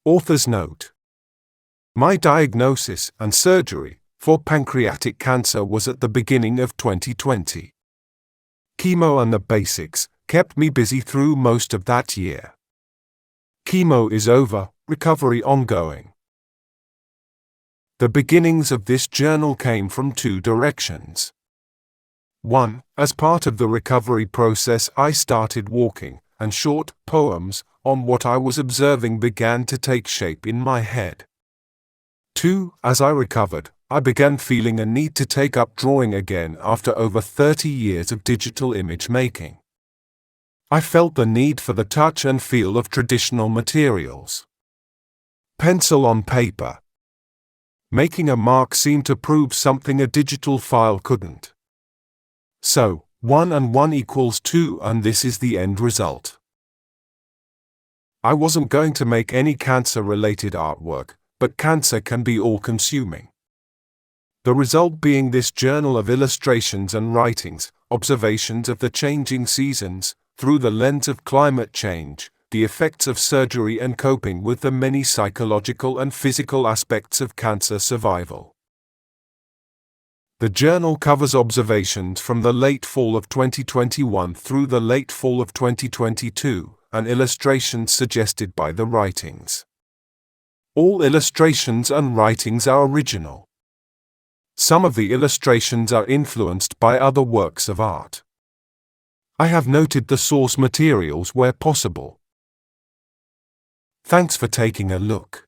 Author's note. My diagnosis and surgery for pancreatic cancer was at the beginning of 2020. Chemo and the basics kept me busy through most of that year. Chemo is over, recovery ongoing. The beginnings of this journal came from two directions. 1. As part of the recovery process, I started walking, and short poems on what I was observing began to take shape in my head. 2. As I recovered, I began feeling a need to take up drawing again after over 30 years of digital image making. I felt the need for the touch and feel of traditional materials. Pencil on paper. Making a mark seemed to prove something a digital file couldn't. So, 1 and 1 equals 2, and this is the end result. I wasn't going to make any cancer-related artwork, but cancer can be all-consuming. The result being this journal of illustrations and writings, observations of the changing seasons, through the lens of climate change, the effects of surgery and coping with the many psychological and physical aspects of cancer survival. The journal covers observations from the late fall of 2021 through the late fall of 2022, and illustrations suggested by the writings. All illustrations and writings are original. Some of the illustrations are influenced by other works of art. I have noted the source materials where possible. Thanks for taking a look.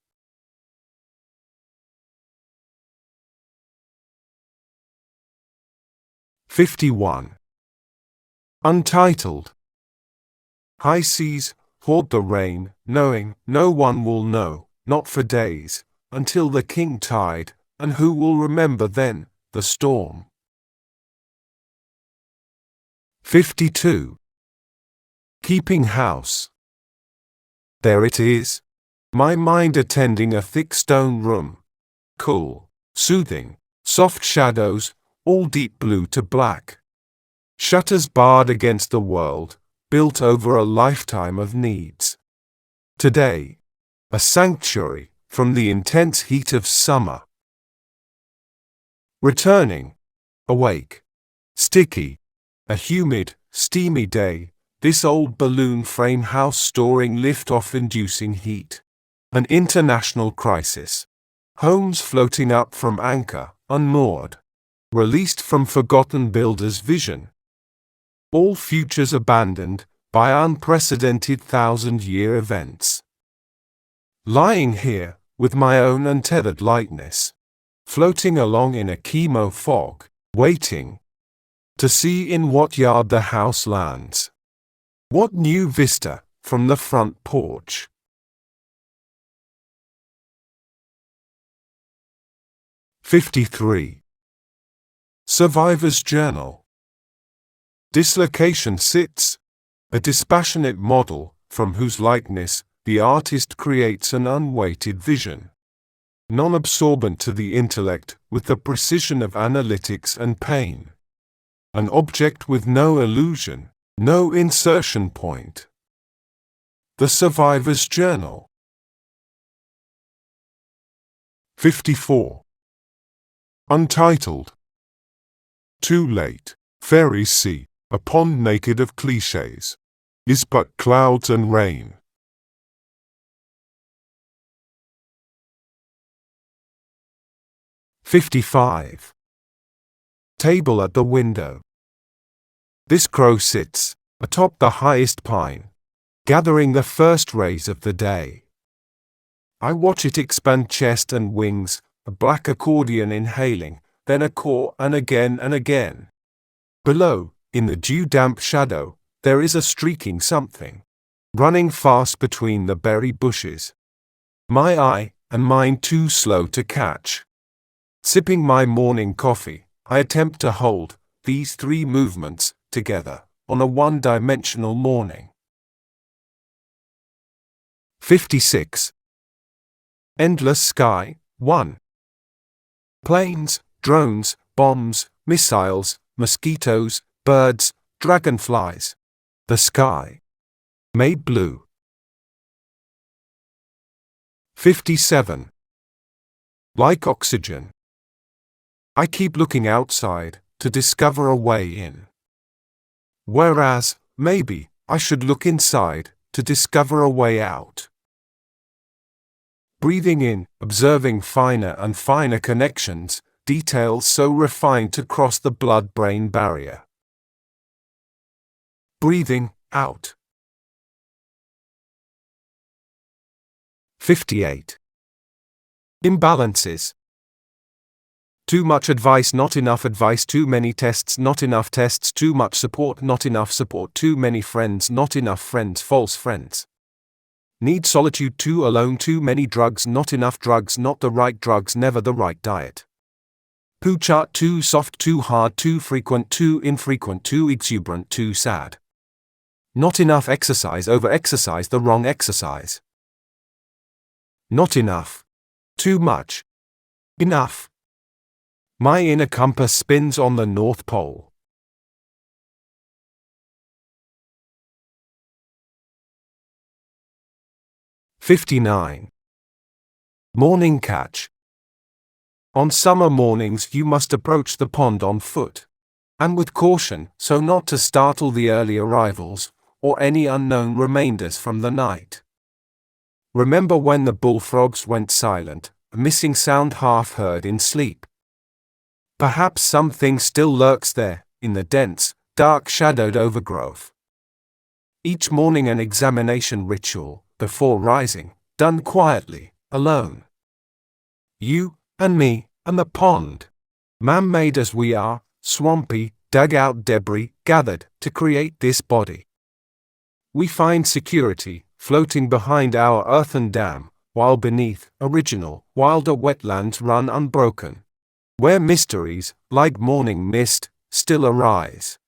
'51. Untitled. High seas, hoard the rain, knowing no one will know, not for days, until the king tide, and who will remember then, the storm. 52. Keeping house. There it is. My mind attending a thick stone room. Cool, soothing, soft shadows, all deep blue to black. Shutters barred against the world, built over a lifetime of needs. Today, a sanctuary from the intense heat of summer. Returning, awake, sticky, a humid, steamy day, this old balloon frame house storing lift-off inducing heat. An international crisis. Homes floating up from anchor, unmoored. Released from forgotten builders' vision. All futures abandoned by unprecedented thousand-year events. Lying here, with my own untethered lightness. Floating along in a chemo fog, waiting to see in what yard the house lands. What new vista from the front porch. '53. Survivor's Journal. Dislocation sits, a dispassionate model from whose likeness the artist creates an unweighted vision. Non-absorbent to the intellect with the precision of analytics and pain. An object with no illusion, no insertion point. The Survivor's Journal. 54. Untitled. Too late, fairies see, a pond naked of clichés, is but clouds and rain. 55. Table at the window. This crow sits atop the highest pine, gathering the first rays of the day. I watch it expand chest and wings, a black accordion inhaling, then a caw and again and again. Below, in the dew-damp shadow, there is a streaking something, running fast between the berry bushes. My eye, and mine too slow to catch. Sipping my morning coffee, I attempt to hold these three movements together on a one-dimensional morning. 56. Endless sky, 1. Planes, drones, bombs, missiles, mosquitoes, birds, dragonflies. The sky. Made blue. 57. Like oxygen. I keep looking outside to discover a way in. Whereas, maybe, I should look inside to discover a way out. Breathing in, observing finer and finer connections, details so refined to cross the blood-brain barrier. Breathing out. 58. Imbalances. Too much advice, not enough advice, too many tests, not enough tests, too much support, not enough support, too many friends, not enough friends, false friends. Need solitude, too alone, too many drugs, not enough drugs, not the right drugs, never the right diet. Poo chart, too soft, too hard, too frequent, too infrequent, too exuberant, too sad. Not enough exercise, over exercise, the wrong exercise. Not enough. Too much. Enough. My inner compass spins on the North Pole. '59. Morning catch. On summer mornings you must approach the pond on foot. And with caution, so not to startle the early arrivals, or any unknown remainders from the night. Remember when the bullfrogs went silent, a missing sound half heard in sleep. Perhaps something still lurks there, in the dense, dark shadowed overgrowth. Each morning an examination ritual, before rising, done quietly, alone. You, and me, and the pond. Man-made as we are, swampy, dug-out debris, gathered to create this body. We find security, floating behind our earthen dam, while beneath, original, wilder wetlands run unbroken. Where mysteries, like morning mist, still arise.